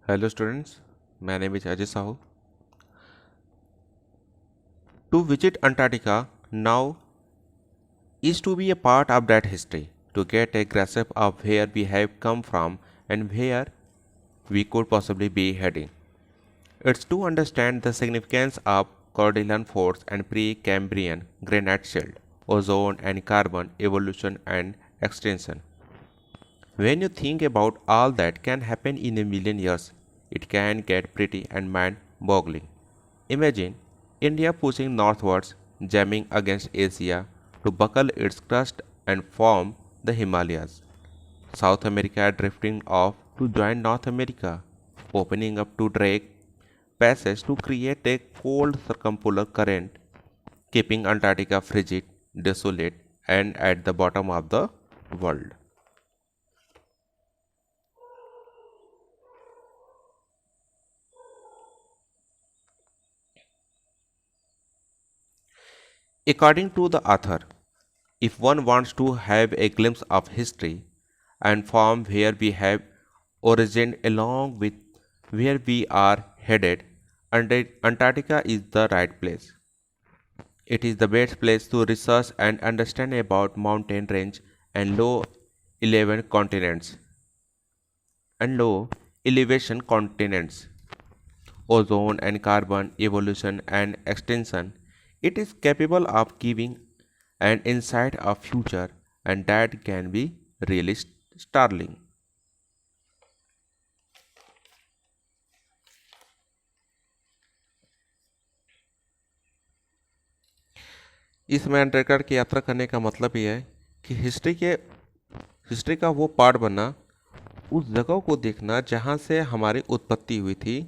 Hello students, my name is Ajay Sahu. To visit Antarctica now is to be a part of that history, to get a grasp of where we have come from and where we could possibly be heading. It's to understand the significance of Cordilleran force and pre-Cambrian granite shield, ozone and carbon evolution and extinction. When you think about all that can happen in a million years, it can get pretty and mind boggling. Imagine India pushing northwards, jamming against Asia to buckle its crust and form the Himalayas. South America drifting off to join North America, opening up to Drake passage to create a cold circumpolar current, keeping Antarctica frigid, desolate, and at the bottom of the world. According to the author, if one wants to have a glimpse of history and from where we have originated along with where we are headed, Antarctica is the right place. It is the best place to research and understand about mountain range and low elevation continents, ozone and carbon evolution and extinction. It is capable of giving an insight of future and that can be really startling. इसमें Antarctica की यात्रा करने का मतलब ये है कि history का वो पार्ट बनना, उस जगह को देखना जहाँ से हमारी उत्पत्ति हुई थी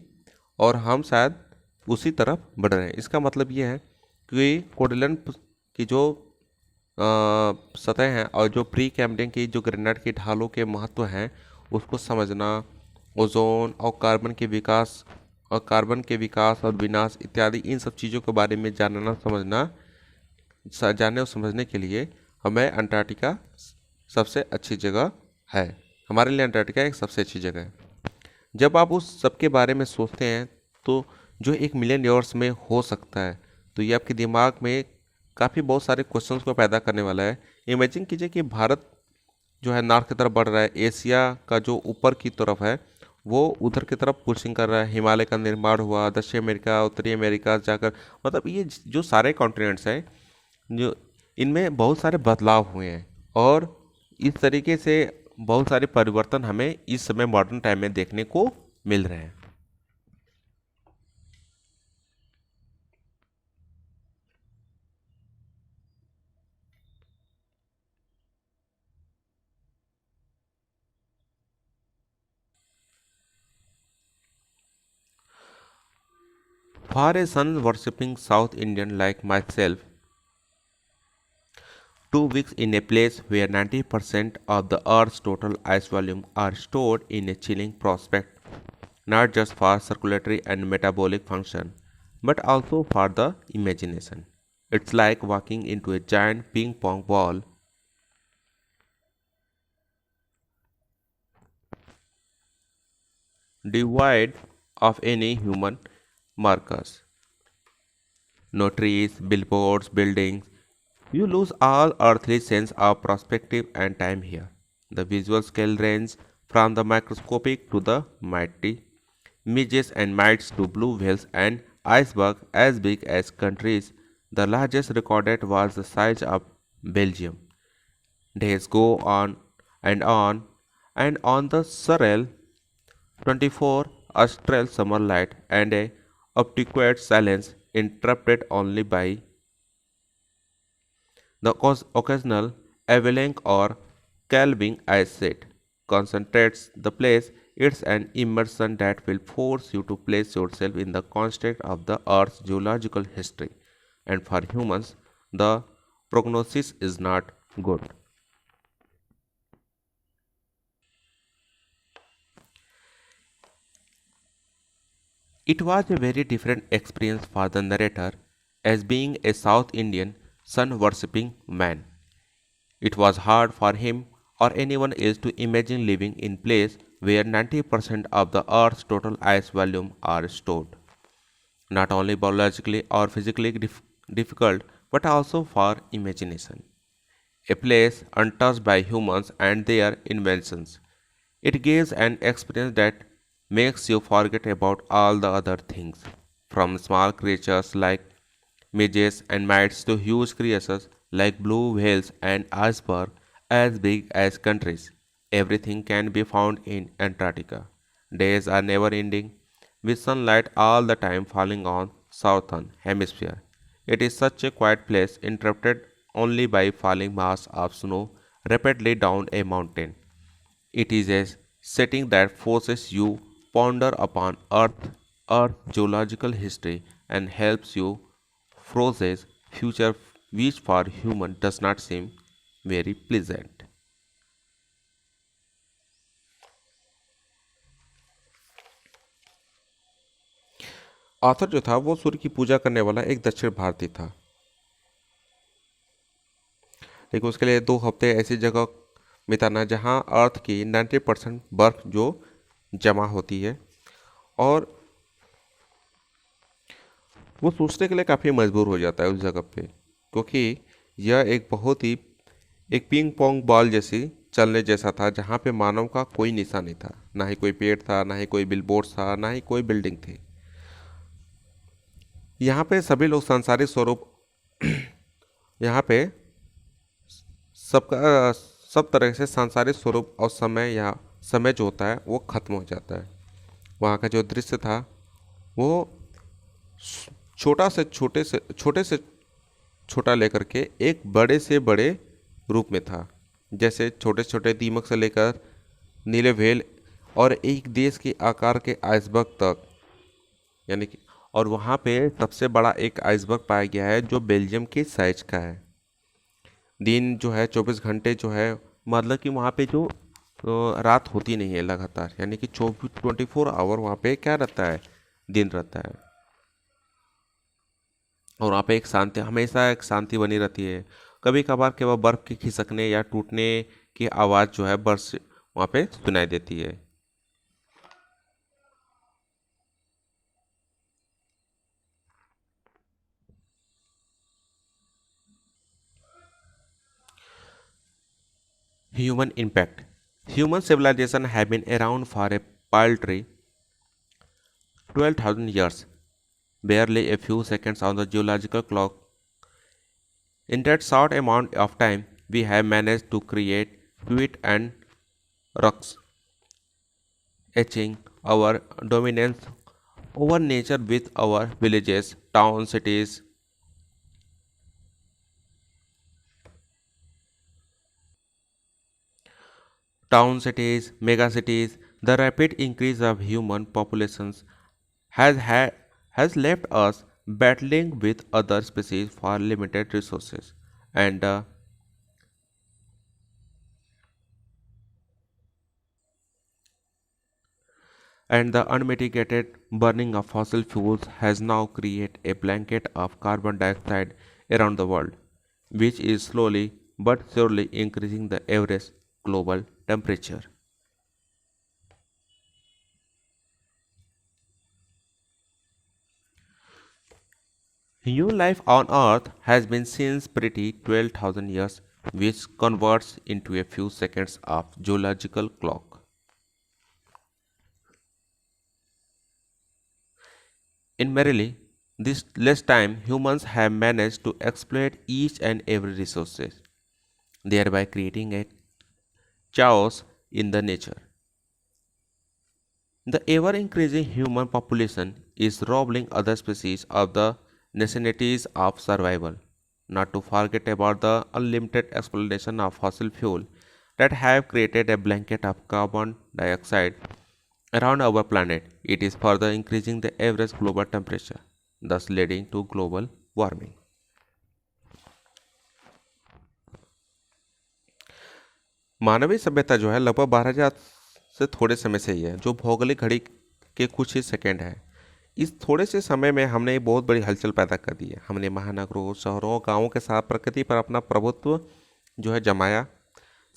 और हम शायद उसी तरफ बढ़ रहे हैं। इसका मतलब ये है कि कोडलन की जो सतह हैं और जो प्री कैम्ब्रियन की जो ग्रेनाइट की ढालों के महत्व हैं उसको समझना, ओजोन और कार्बन के विकास और विनाश इत्यादि इन सब चीज़ों के बारे में जानने और समझने के लिए हमें अंटार्कटिका सबसे अच्छी जगह है। हमारे लिए अंटार्कटिका एक सबसे अच्छी जगह है। जब आप उस सब के बारे में सोचते हैं तो जो एक मिलियन ईयर्स में हो सकता है, तो ये आपके दिमाग में काफ़ी बहुत सारे क्वेश्चंस को पैदा करने वाला है। इमेजिन कीजिए कि भारत जो है नॉर्थ की तरफ बढ़ रहा है, एशिया का जो ऊपर की तरफ है वो उधर की तरफ पुशिंग कर रहा है, हिमालय का निर्माण हुआ, दक्षिण अमेरिका उत्तरी अमेरिका जाकर, मतलब ये जो सारे कॉन्टिनेंट्स हैं जो इनमें बहुत सारे बदलाव हुए हैं और इस तरीके से बहुत सारे परिवर्तन हमें इस समय मॉडर्न टाइम में देखने को मिल रहे हैं। For a sun worshipping South Indian like myself, 2 weeks in a place where 90% of the Earth's total ice volume are stored in a chilling prospect, not just for circulatory and metabolic function, but also for the imagination. It's like walking into a giant ping pong ball devoid of any human markers. No trees, billboards, buildings. You lose all earthly sense of perspective and time here. The visual scale range from the microscopic to the mighty midges and mites to blue whales and icebergs as big as countries. The largest recorded was the size of Belgium. Days go on, and on the surreal 24 astral summer light and a obtuse silence interrupted only by the occasional avalanche or calving ice sheet concentrates the place. It's an immersion that will force you to place yourself in the context of the Earth's geological history. And for humans, the prognosis is not good. It was a very different experience for the narrator as being a South Indian sun worshipping man. It was hard for him or anyone else to imagine living in place where 90% of the Earth's total ice volume are stored. Not only biologically or physically difficult, but also for imagination. A place untouched by humans and their inventions. It gives an experience that makes you forget about all the other things, from small creatures like midges and mites to huge creatures like blue whales and icebergs as big as countries. Everything can be found in Antarctica. Days are never ending, with sunlight all the time falling on southern hemisphere. It is such a quiet place interrupted only by falling mass of snow rapidly down a mountain. It is a setting that forces you ponder upon Earth geological history and helps you forecast future which for human does not seem very pleasant. Arthur जो था वो सूर्य की पूजा करने वाला एक दक्षिण भारतीय था, लेकिन उसके लिए 2 हफ्ते ऐसी जगह बिताना जहाँ अर्थ की 90% बर्फ जो जमा होती है, और वो सोचने के लिए काफ़ी मजबूर हो जाता है उस जगह पे, क्योंकि यह एक बहुत ही एक पिंग पोंग बॉल जैसी चलने जैसा था जहाँ पे मानव का कोई निशान नहीं था, ना ही कोई पेड़ था, ना ही कोई बिलबोर्ड था, ना ही कोई बिल्डिंग थी। यहाँ पे सभी लोग सांसारिक स्वरूप यहाँ पे सबका सब तरह से सांसारिक स्वरूप और समय या समय जो होता है वो खत्म हो जाता है। वहाँ का जो दृश्य था वो छोटे से छोटा लेकर के एक बड़े से बड़े रूप में था, जैसे छोटे छोटे दीमक से लेकर नीले व्हेल और एक देश के आकार के आइसबर्ग तक, यानी कि और वहाँ पे सबसे बड़ा एक आइसबर्ग पाया गया है जो बेल्जियम के साइज का है। दिन जो है 24 घंटे जो है, मतलब कि वहाँ पे जो रात होती नहीं है लगातार, यानी कि 24 आवर वहाँ पे क्या रहता है, दिन रहता है। और वहाँ पे एक शांति, हमेशा एक शांति बनी रहती है। कभी कभार केवल बर्फ़ के खिसकने या टूटने की आवाज़ जो है बर्फ से वहाँ पे सुनाई देती है। Human impact. Human civilization have been around for a paltry 12,000 years, barely a few seconds on the geological clock. In that short amount of time, we have managed to create peat and rocks, etching our dominance over nature with our villages, towns, cities, megacities. The rapid increase of human populations has has left us battling with other species for limited resources, and the unmitigated burning of fossil fuels has now created a blanket of carbon dioxide around the world, which is slowly but surely increasing the average global temperature. Human life on Earth has been since pretty 12,000 years, which converts into a few seconds of geological clock. In merely this less time, humans have managed to exploit each and every resource, thereby creating a chaos in the nature. The ever increasing human population is robbing other species of the necessities of survival, not to forget about the unlimited exploitation of fossil fuel that have created a blanket of carbon dioxide around our planet. It is further increasing the average global temperature, thus leading to global warming. मानवीय सभ्यता जो है लगभग 12,000 से थोड़े समय से ही है, जो भौगोलिक घड़ी के कुछ ही सेकंड है। इस थोड़े से समय में हमने एक बहुत बड़ी हलचल पैदा कर दी है। हमने महानगरों, शहरों, गांवों के साथ प्रकृति पर अपना प्रभुत्व जो है जमाया,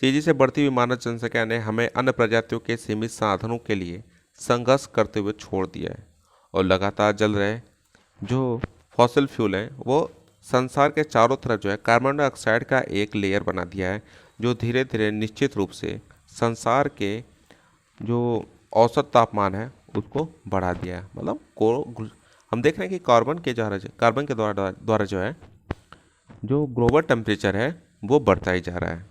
तेजी से बढ़ती हुई मानव जनसंख्या ने हमें अन्य प्रजातियों के सीमित साधनों के लिए संघर्ष करते हुए छोड़ दिया है और लगातार जल रहे जो फॉसिल फ्यूल हैं वो संसार के चारों तरफ जो है कार्बन डाइऑक्साइड का एक लेयर बना दिया है, जो धीरे धीरे निश्चित रूप से संसार के जो औसत तापमान है उसको बढ़ा दिया है। मतलब को हम देख रहे हैं कि कार्बन के द्वारा जो है जो ग्लोबल टेम्परेचर है वो बढ़ता ही जा रहा है।